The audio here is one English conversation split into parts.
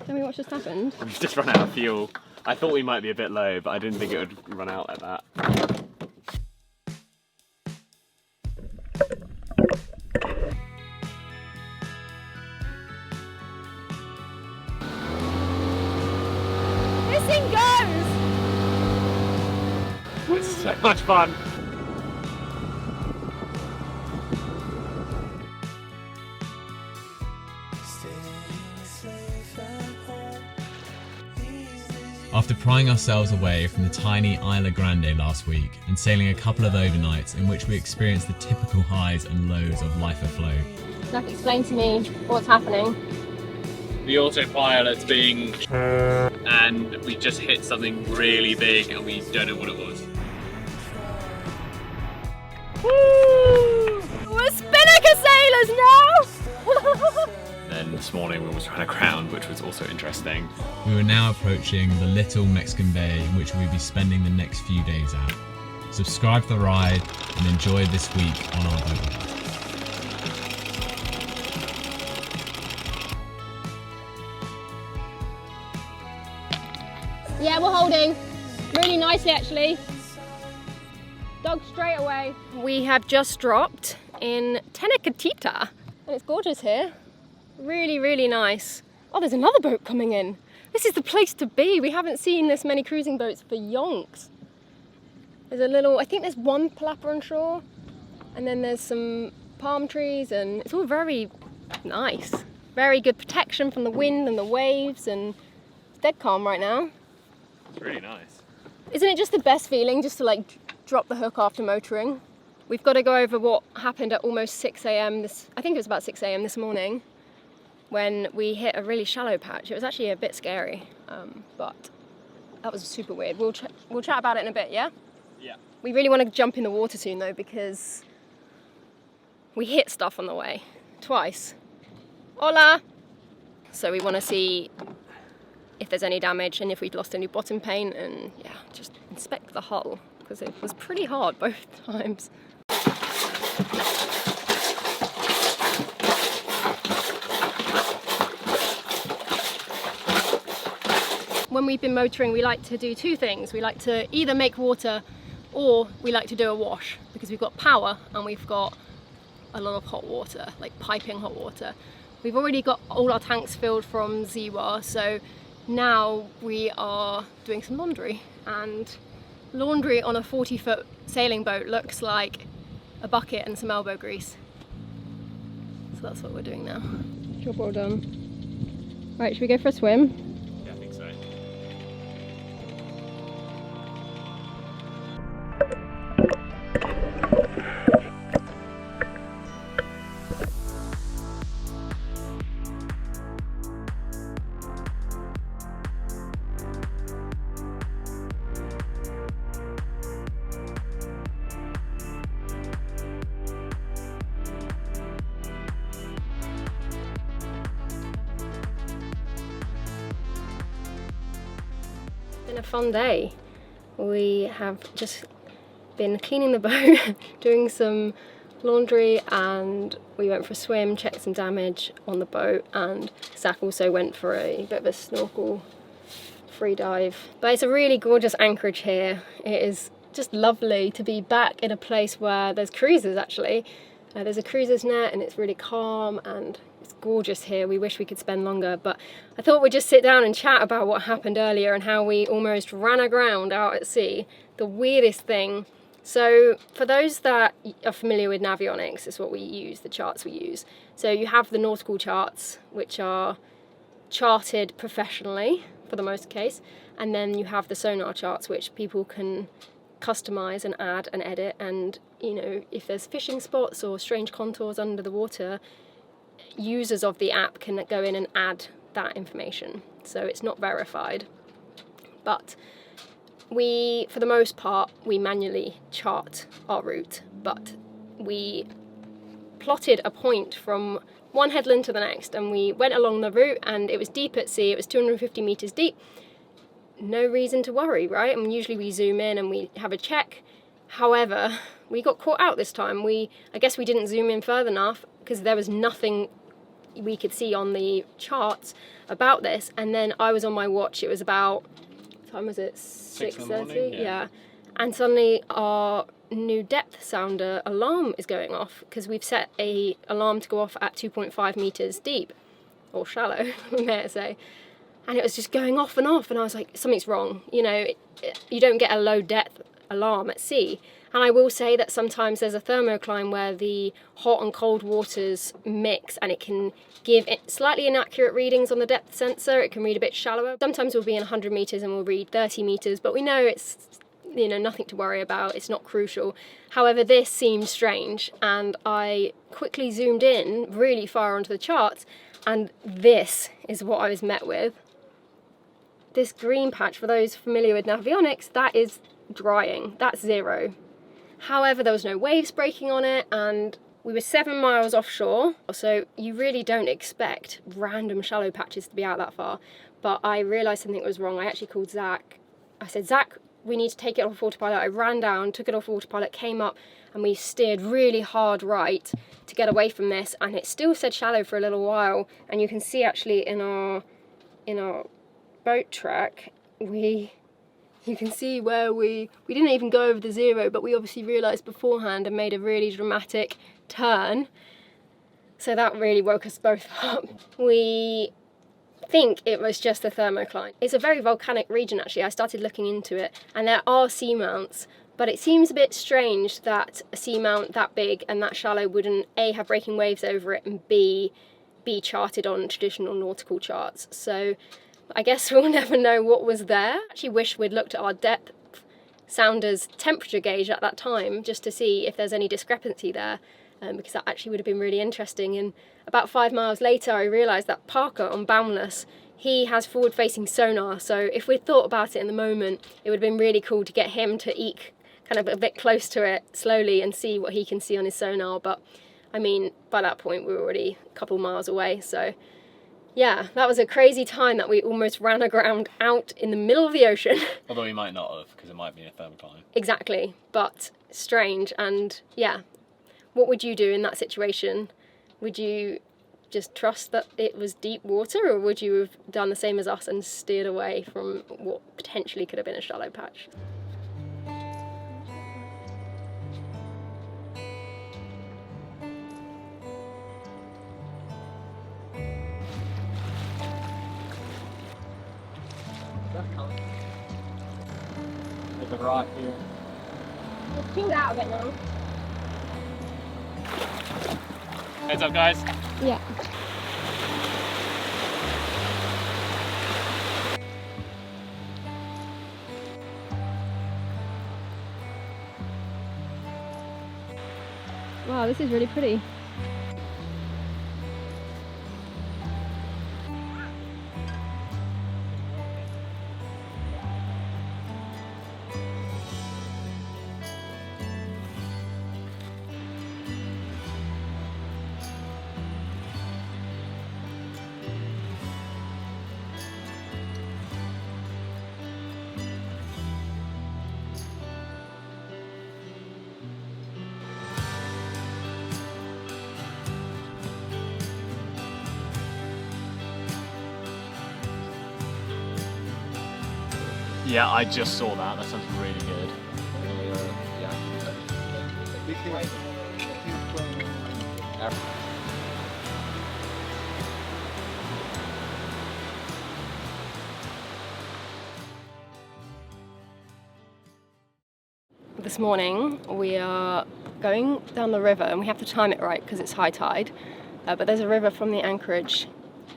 Tell me what's just happened. We've just run out of fuel. I thought we might be a bit low, but I didn't think it would run out like that. This thing goes! It's so much fun. After prying ourselves away from the tiny Isla Grande last week and sailing a couple of overnights in which we experienced the typical highs and lows of life afloat. Zach, explain to me what's happening. The autopilot's being and we just hit something really big and we don't know what it was. Woo! We're Spinnaker sailors now! Then this morning we almost ran aground, which was also interesting. We were now approaching the little Mexican bay in which we'll be spending the next few days at. Subscribe to the ride and enjoy this week on our boat. Yeah, we're holding really nicely actually. Dog straight away. We have just dropped in Tenerife and it's gorgeous here. Really, really nice. Oh, there's another boat coming in. This is the place to be. We haven't seen this many cruising boats for yonks. There's a little, I think there's one palapa on shore, and then there's some palm trees, and it's all very nice. Very good protection from the wind and the waves, and it's dead calm right now. It's really nice. Isn't it just the best feeling just to like drop the hook after motoring? We've got to go over what happened at almost 6 a.m. I think it was about 6 a.m. this morning, when we hit a really shallow patch. It was actually a bit scary, but that was super weird. We'll chat about it in a bit, yeah? Yeah. We really want to jump in the water soon though, because we hit stuff on the way, twice. Hola! So we want to see if there's any damage and if we'd lost any bottom paint, and yeah, just inspect the hull, because it was pretty hard both times. When we've been motoring, we like to do two things. We like to either make water or we like to do a wash, because we've got power and we've got a lot of hot water, like piping hot water. We've already got all our tanks filled from Ziwa, so now we are doing some laundry. And laundry on a 40-foot sailing boat looks like a bucket and some elbow grease. So that's what we're doing now. Job well done. Right, should we go for a swim? Yeah, I think so. Been a fun day. We have just been cleaning the boat, doing some laundry, and we went for a swim, checked some damage on the boat, and Zach also went for a bit of a snorkel free dive. But it's a really gorgeous anchorage here. It is just lovely to be back in a place where there's cruisers actually. There's a cruiser's net and it's really calm and it's gorgeous here. We wish we could spend longer, but I thought we'd just sit down and chat about what happened earlier and how we almost ran aground out at sea. The weirdest thing. So for those that are familiar with navionics, it's what we use, the charts we use. So you have the nautical charts, which are charted professionally for the most case, and then you have the sonar charts, which people can customize and add and edit, and you know, if there's fishing spots or strange contours under the water, users of the app can go in and add that information. So it's not verified, but we, for the most part, we manually chart our route, but we plotted a point from one headland to the next, and we went along the route, and it was deep at sea. It was 250 meters deep. No reason to worry, right? I mean, usually we zoom in and we have a check. However, we got caught out this time. I guess we didn't zoom in further enough because there was nothing we could see on the charts about this. And then I was on my watch, it was about, what time was it? 6:30? Yeah. And suddenly our new depth sounder alarm is going off, because we've set a alarm to go off at 2.5 meters deep, or shallow, may I say. And it was just going off, and I was like, something's wrong. You know, you don't get a low depth alarm at sea. And I will say that sometimes there's a thermocline where the hot and cold waters mix, and it can give it slightly inaccurate readings on the depth sensor. It can read a bit shallower. Sometimes we'll be in 100 meters and we'll read 30 meters, but we know it's, you know, nothing to worry about. It's not crucial. However, this seemed strange, and I quickly zoomed in really far onto the charts, and this is what I was met with. This green patch, for those familiar with navionics, that is drying. That's 0. However, there was no waves breaking on it, and we were 7 miles offshore, so you really don't expect random shallow patches to be out that far. But I realised something was wrong. I actually called Zach. I said, Zach, we need to take it off autopilot. I ran down, took it off autopilot, came up, and we steered really hard right to get away from this, and it still said shallow for a little while. And you can see actually in our boat track, you can see where we didn't even go over the 0, but we obviously realised beforehand and made a really dramatic turn. So that really woke us both up. We think it was just a thermocline. It's a very volcanic region actually. I started looking into it, and there are seamounts, but it seems a bit strange that a seamount that big and that shallow wouldn't A, have breaking waves over it, and B, be charted on traditional nautical charts. So I guess we'll never know what was there. I actually wish we'd looked at our depth sounder's temperature gauge at that time, just to see if there's any discrepancy there, because that actually would have been really interesting. And about 5 miles later, I realised that Parker on Boundless, he has forward-facing sonar, so if we'd thought about it in the moment, it would have been really cool to get him to eke kind of a bit close to it slowly and see what he can see on his sonar. But I mean, by that point we were already a couple miles away, so yeah, that was a crazy time that we almost ran aground out in the middle of the ocean. Although we might not have, because it might be a thermocline. Exactly, but strange. And yeah, what would you do in that situation? Would you just trust that it was deep water, or would you have done the same as us and steered away from what potentially could have been a shallow patch? Take a right here. It's chilled out a bit now. Heads up, guys. Yeah. Wow, this is really pretty. Yeah, I just saw that. That sounds really good. This morning we are going down the river, and we have to time it right because it's high tide, but there's a river from the anchorage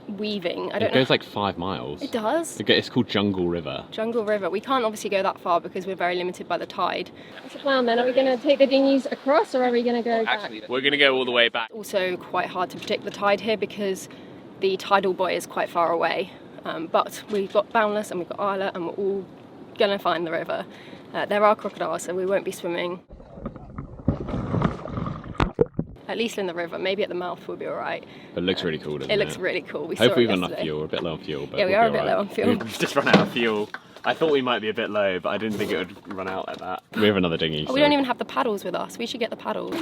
weaving. I don't know. It goes like 5 miles. It does? It's called Jungle River. Jungle River. We can't obviously go that far because we're very limited by the tide. What's the plan then? Are we going to take the dinghies across, or are we going to go back? We're going to go all the way back. Also quite hard to predict the tide here because the tidal buoy is quite far away, but we've got Boundless and we've got Isla, and we're all going to find the river. There are crocodiles, so we won't be swimming. At least in the river. Maybe at the mouth we'll be alright. But it looks really cool, doesn't it? It looks really cool. Hopefully we've got enough fuel. We're a bit low on fuel, but yeah, we we'll are a be bit low on fuel. We've just run out of fuel. I thought we might be a bit low, but I didn't think it would run out like that. We have another dinghy. Oh, we don't even have the paddles with us. We should get the paddles.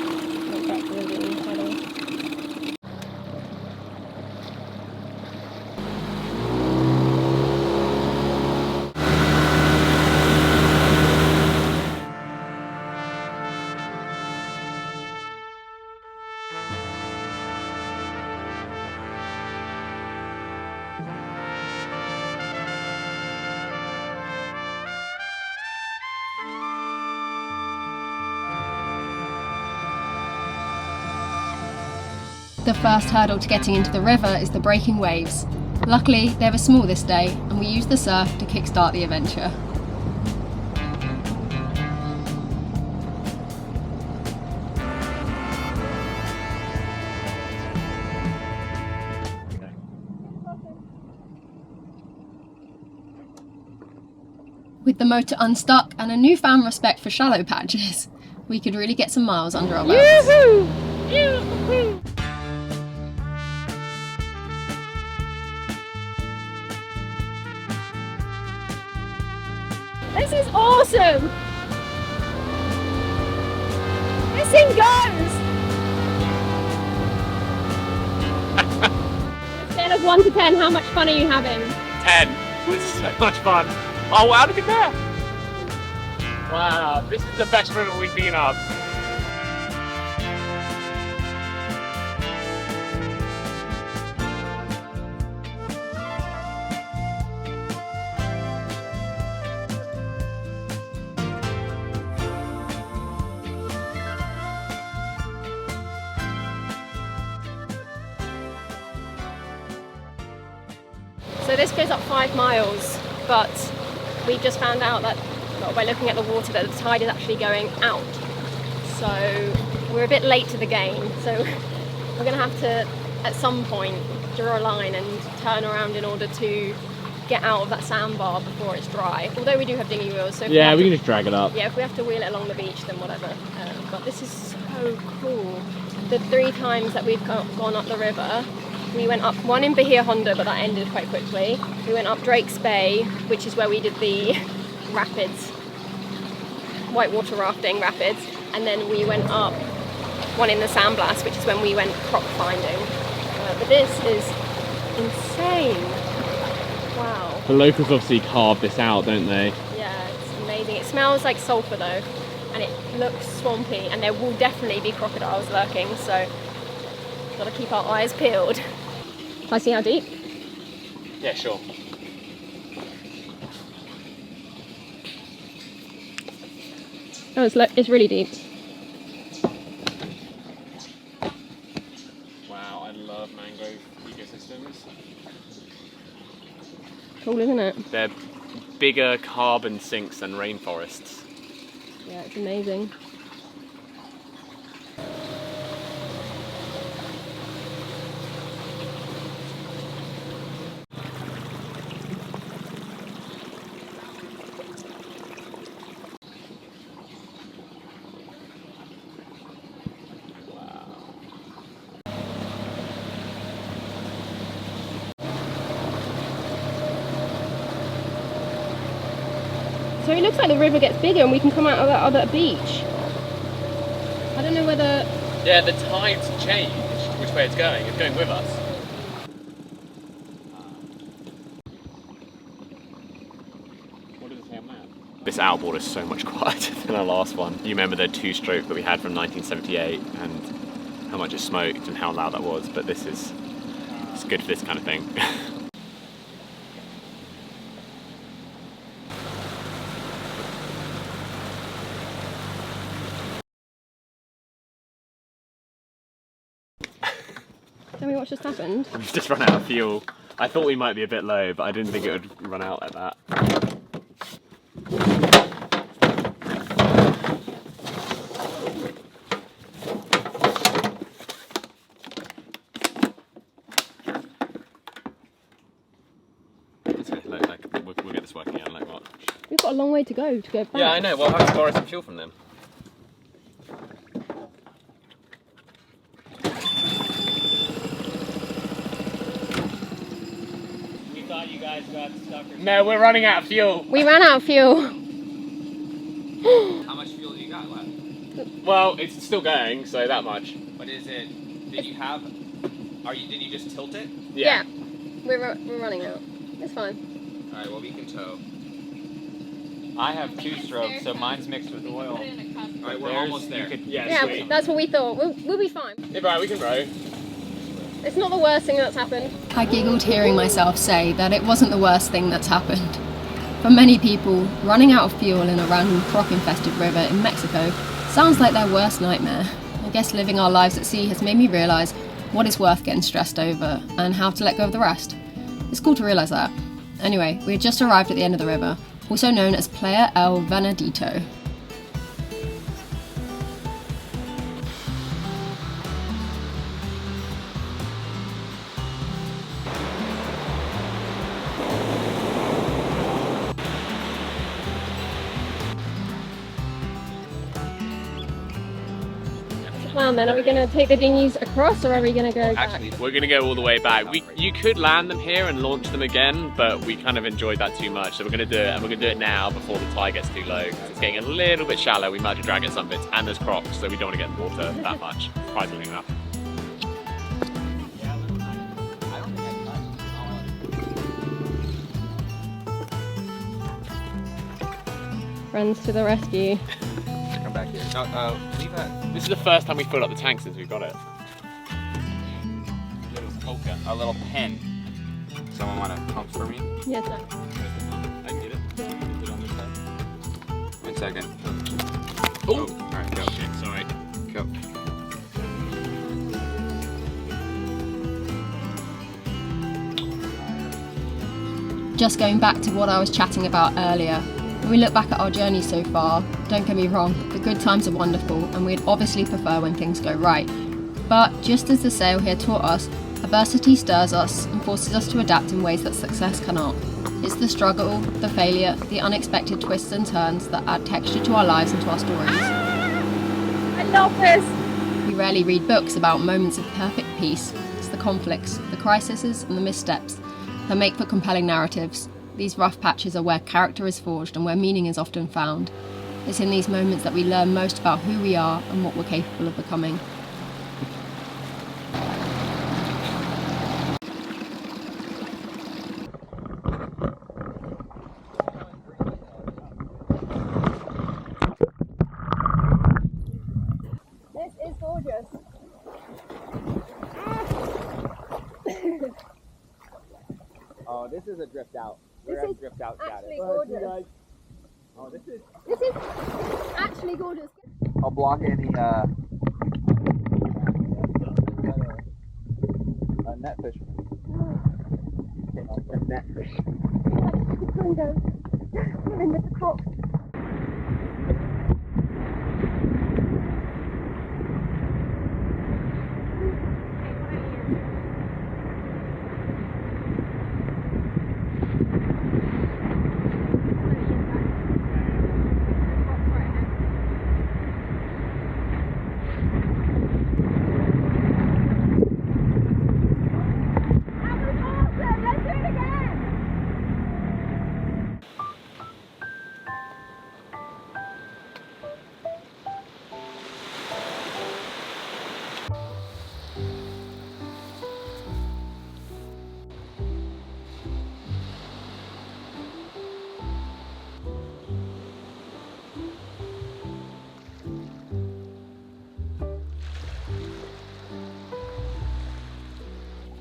The first hurdle to getting into the river is the breaking waves. Luckily, they were small this day, and we used the surf to kickstart the adventure. With the motor unstuck and a newfound respect for shallow patches, we could really get some miles under our belts. Yoo-hoo! Yoo-hoo! This is awesome! This thing goes! Scale of 1 to 10, how much fun are you having? 10. This is so much fun. Oh wow, look at that! Wow, this is the best river we've been on. So this goes up 5 miles, but we just found out that, well, by looking at the water, that the tide is actually going out. So we're a bit late to the game. So we're going to have to, at some point, draw a line and turn around in order to get out of that sandbar before it's dry. Although we do have dinghy wheels, so if Yeah, we can just drag it up. Yeah, if we have to wheel it along the beach, then whatever. But this is so cool. The 3 times that we've gone up the river, we went up one in Bahia Honda, but that ended quite quickly. We went up Drake's Bay, which is where we did the rapids, whitewater rafting rapids, and then we went up one in the Sandblast, which is when we went croc finding. But this is insane. Wow. The locals obviously carved this out, don't they? Yeah, it's amazing. It smells like sulphur though, and it looks swampy, and there will definitely be crocodiles lurking, so gotta keep our eyes peeled. Can I see how deep? Yeah, sure. Oh, it's really deep. Wow, I love mangrove ecosystems. Cool, isn't it? They're bigger carbon sinks than rainforests. Yeah, it's amazing. So it looks like the river gets bigger and we can come out of that other beach. I don't know whether... Yeah, the tide's changed which way it's going. It's going with us. What does it say on that? This outboard is so much quieter than our last one. You remember the 2-stroke that we had from 1978 and how much it smoked and how loud that was, but this is... it's good for this kind of thing. Tell me what's just happened. We've just run out of fuel. I thought we might be a bit low, but I didn't think it would run out like that. We'll get this working again, like what? We've got a long way to go back. Yeah, I know. We'll have to borrow some fuel from them. You guys got stuck or no, we're running out of fuel. We ran out of fuel. How much fuel do you got left? Well, it's still going, so that much. What is it? Did you have? Did you just tilt it? Yeah. We're running out. It's fine. All right. Well, we can tow. I have 2-stroke, so mine's mixed with oil. All right, we're almost there. Yeah, sweet. that's what we thought. We'll be fine. Yeah, right, we can row. It's not the worst thing that's happened. I giggled hearing myself say that it wasn't the worst thing that's happened. For many people, running out of fuel in a random croc-infested river in Mexico sounds like their worst nightmare. I guess living our lives at sea has made me realise what is worth getting stressed over, and how to let go of the rest. It's cool to realise that. Anyway, we had just arrived at the end of the river, also known as Playa El Venadito. Then are we going to take the dinghies across, or are we going to go back? Actually, we're going to go all the way back. You could land them here and launch them again, but we kind of enjoyed that too much, so we're going to do it, and we're going to do it now before the tide gets too low. It's getting a little bit shallow. We might have to drag at some bits, and there's crocs, so we don't want to get in the water that much, surprisingly enough. Friends to the rescue. Come back here. No, leave that. This is the first time we filled up the tank since we've got it. A little poker, a little pen. Someone want to pump for me? Yes, sir. I can get it. Put it on this side. 1 second. Oh! Alright, go. Shit, sorry. Go. Just going back to what I was chatting about earlier, when we look back at our journey so far, don't get me wrong, the good times are wonderful and we'd obviously prefer when things go right. But just as the sail here taught us, adversity stirs us and forces us to adapt in ways that success cannot. It's the struggle, the failure, the unexpected twists and turns that add texture to our lives and to our stories. I love this! We rarely read books about moments of perfect peace. It's the conflicts, the crises and the missteps that make for compelling narratives. These rough patches are where character is forged and where meaning is often found. It's in these moments that we learn most about who we are and what we're capable of becoming. This is gorgeous. Oh, this is a drift out. This is drift out actually gorgeous. Oh, this is Actually gorgeous. I'll block any a net fish. A net fish. I'm in with the croc.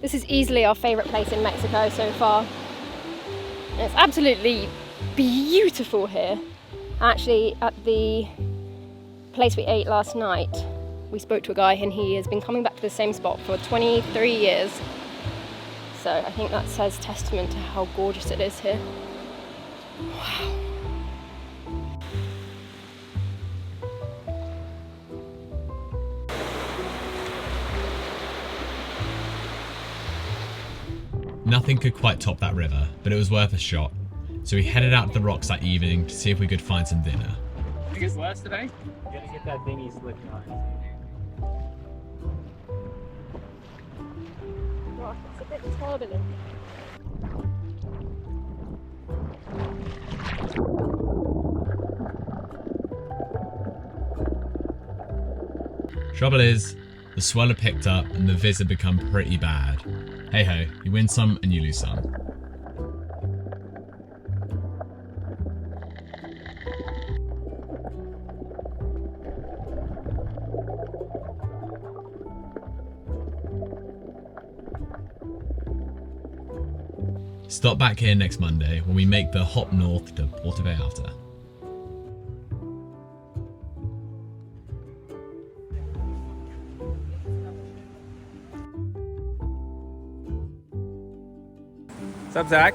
This is easily our favourite place in Mexico so far. It's absolutely beautiful here. Actually, at the place we ate last night, we spoke to a guy and he has been coming back to the same spot for 23 years. So I think that says testament to how gorgeous it is here. Wow. Nothing could quite top that river, but it was worth a shot. So we headed out to the rocks that evening to see if we could find some dinner. I think it's worse today. You gotta get that dinghy slipping on. Gosh, it's a bit turbulent. Trouble is, the swell had picked up and the viz had become pretty bad. Hey ho, you win some and you lose some. Stop back here next Monday when we make the hop north to Puerto Vallarta. What's up, Zach?